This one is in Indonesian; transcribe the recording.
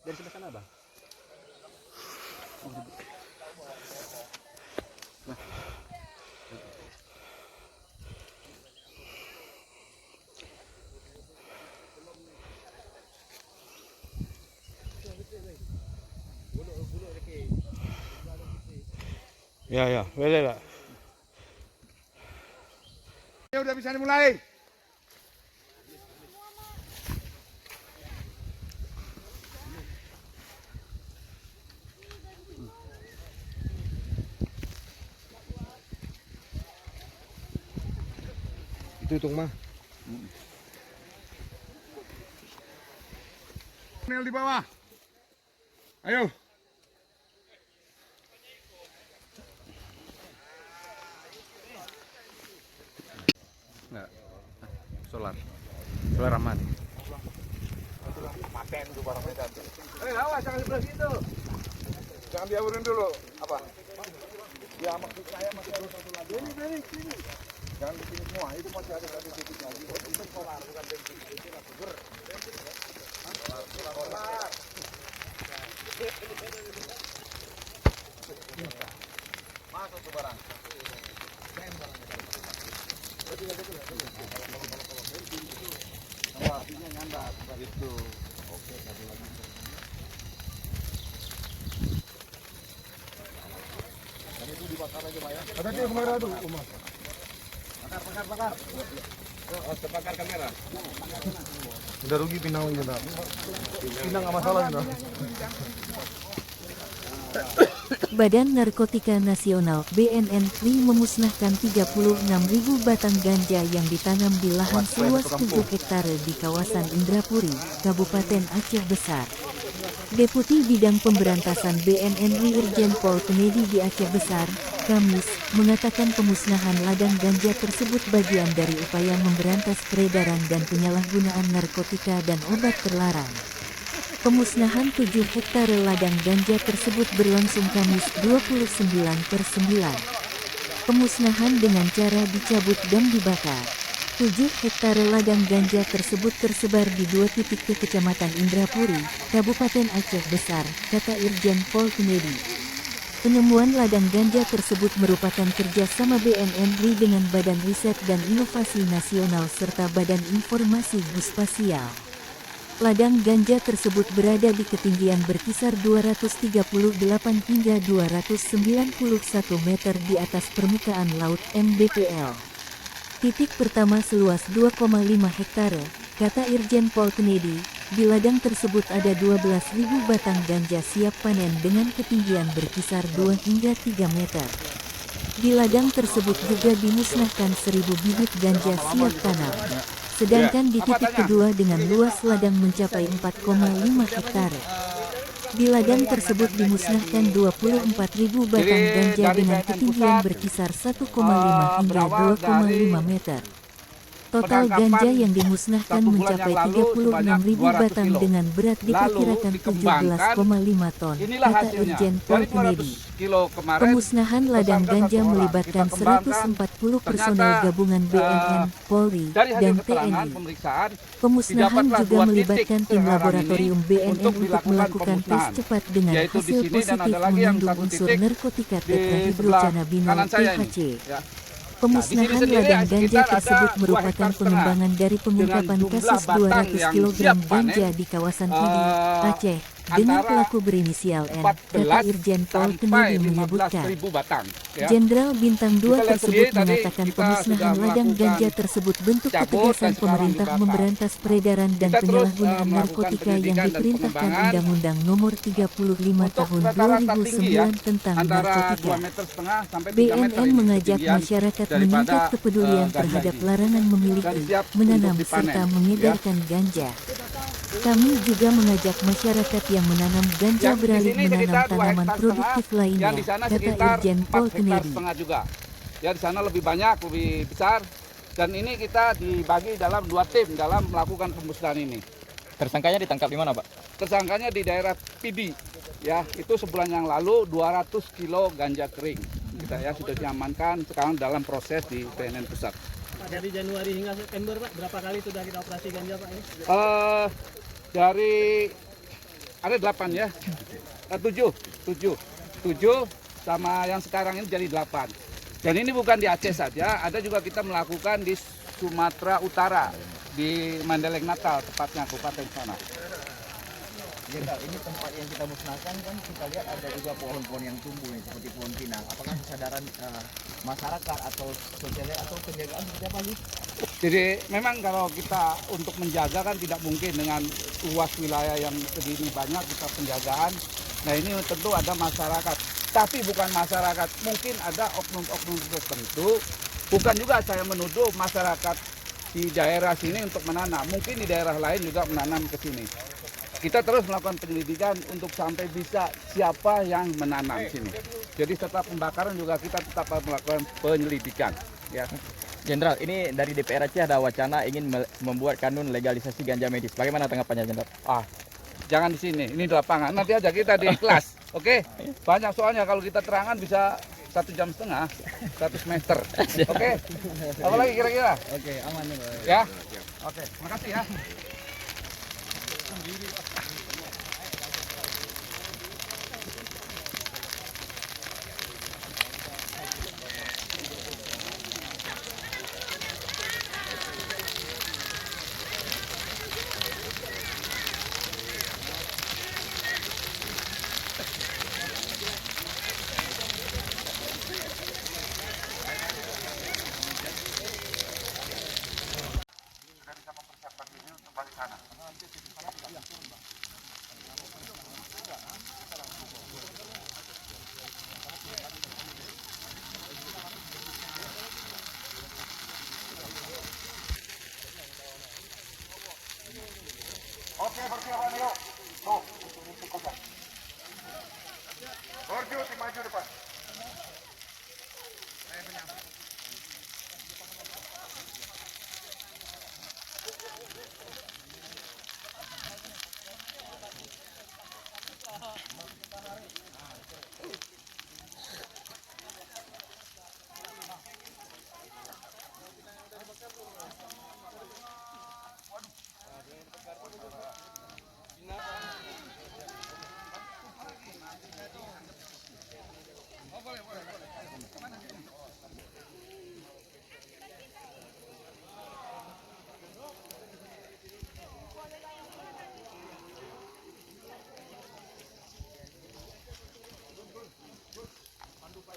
Dari sebelah sana, Bang. Ya, boleh lah. Ya udah bisa dimulai. Hitung mah. Nel di bawah. Ayo. Solar aman. Paten tuh barang medan. Awas jangan sebelah situ. Jangan diaburin dulu. Apa? Ya maksud saya masih ada satu lagi. Ini. Jangan di sini semua. Itu masih ada satu titik lagi. Itu solar bukan bensin. Itu sumber. Solar. Masuk tuh barang. Apinya nyandar itu. Oke, satu lagi. Dan itu dibakar aja, Pak ya. Ada di kamera tuh, Umar. Bakar. Oh, terbakar kamera. Udah rugi pinang kita. Pinang nggak masalah kita. Badan Narkotika Nasional (BNN) memusnahkan 36.000 batang ganja yang ditanam di lahan seluas 7 hektare di kawasan Indrapuri, Kabupaten Aceh Besar. Deputi Bidang Pemberantasan BNN Irjen Pol Kennedy di Aceh Besar, Kamis, mengatakan pemusnahan ladang ganja tersebut bagian dari upaya memberantas peredaran dan penyalahgunaan narkotika dan obat terlarang. Pemusnahan 7 hektare ladang ganja tersebut berlangsung Kamis 29/9. Pemusnahan dengan cara dicabut dan dibakar. 7 hektare ladang ganja tersebut tersebar di 2 titik ke Kecamatan Indrapuri, Kabupaten Aceh Besar, kata Irjen Pol Kennedy. Penemuan ladang ganja tersebut merupakan kerjasama BNN dengan Badan Riset dan Inovasi Nasional serta Badan Informasi Geospasial. Ladang ganja tersebut berada di ketinggian berkisar 238 hingga 291 meter di atas permukaan laut (mdpl). Titik pertama seluas 2,5 hektare, kata Irjen Pol Kennedy. Di ladang tersebut ada 12.000 batang ganja siap panen dengan ketinggian berkisar 2 hingga 3 meter. Di ladang tersebut juga dimusnahkan 1.000 bibit ganja siap tanam. Sedangkan di titik kedua dengan luas ladang mencapai 4,5 hektare. Di ladang tersebut dimusnahkan 24.000 batang ganja dengan ketinggian berkisar 1,5 hingga 2,5 meter. Total ganja yang dimusnahkan mencapai 36.000 batang dengan berat diperkirakan 17,5 ton, kata Irjen Pol Kennedy. Pemusnahan ladang ganja melibatkan 140 personel gabungan BNN, Polri, dan TNI. Pemusnahan juga melibatkan tim laboratorium BNN untuk melakukan tes cepat dengan hasil positif mengandung unsur narkotika tetrahidrocannabinol (THC). Pemusnahan ladang ganja tersebut merupakan pengembangan dari pengungkapan kasus 200 kg ganja di kawasan Pidi, Aceh, dengan pelaku berinisial N, kata Irjen Pol Kennedy menyebutkan. Jenderal Bintang 2 tersebut mengatakan pemusnahan ladang ganja tersebut bentuk ketegasan pemerintah memberantas peredaran dan penyalahgunaan narkotika yang diperintahkan Undang-Undang Nomor 35 Tahun 2009 tentang narkotika. BNN mengajak masyarakat meningkat kepedulian terhadap larangan memiliki, menanam serta mengedarkan ganja. Kami juga mengajak masyarakat yang menanam ganja beralih menanam tanaman produktif lainnya, kata Irjen Pol Kennedy. Ya, di sana lebih banyak, lebih besar. Dan ini kita dibagi dalam 2 tim dalam melakukan pemusnahan ini. Tersangkanya ditangkap di mana, Pak? Tersangkanya di daerah Pidi. Ya, itu sebulan yang lalu 200 kilo ganja kering. Kita ya sudah diamankan, sekarang dalam proses di BNN Pusat. Pak, dari Januari hingga September, Pak, berapa kali sudah kita operasi ganja, Pak? Dari ada 8 ya. 7 sama yang sekarang ini jadi 8. Dan ini bukan di Aceh saja, ada juga kita melakukan di Sumatera Utara, di Mandailing Natal tepatnya kabupaten sana. Jenderal, ini tempat yang kita musnahkan kan kita lihat ada juga pohon-pohon yang tumbuh nih, seperti pohon pinang. Apakah kesadaran masyarakat atau sosial atau penjagaan seperti apa sih? Jadi memang kalau kita untuk menjaga kan tidak mungkin dengan luas wilayah yang segini banyak kita penjagaan. Nah ini tentu ada masyarakat, tapi bukan masyarakat, mungkin ada oknum-oknum tertentu. Bukan juga saya menuduh masyarakat di daerah sini untuk menanam, mungkin di daerah lain juga menanam ke sini. Kita terus melakukan penyelidikan untuk sampai bisa siapa yang menanam sini. Jadi setelah pembakaran juga kita tetap melakukan penyelidikan. Ya. Jenderal, ini dari DPR Aceh ada wacana ingin membuat kanun legalisasi ganja medis. Bagaimana tanggapannya, Jenderal? Jangan di sini, ini di lapangan. Nanti aja kita di kelas, oke? Banyak soalnya kalau kita terangan bisa 1,5 jam, 1 semester, oke? Apalagi kira-kira? Oke, aman Ya, oke. Terima kasih ya. Oke, persiapan yuk. Tuh, kosong. Borju, maju depan.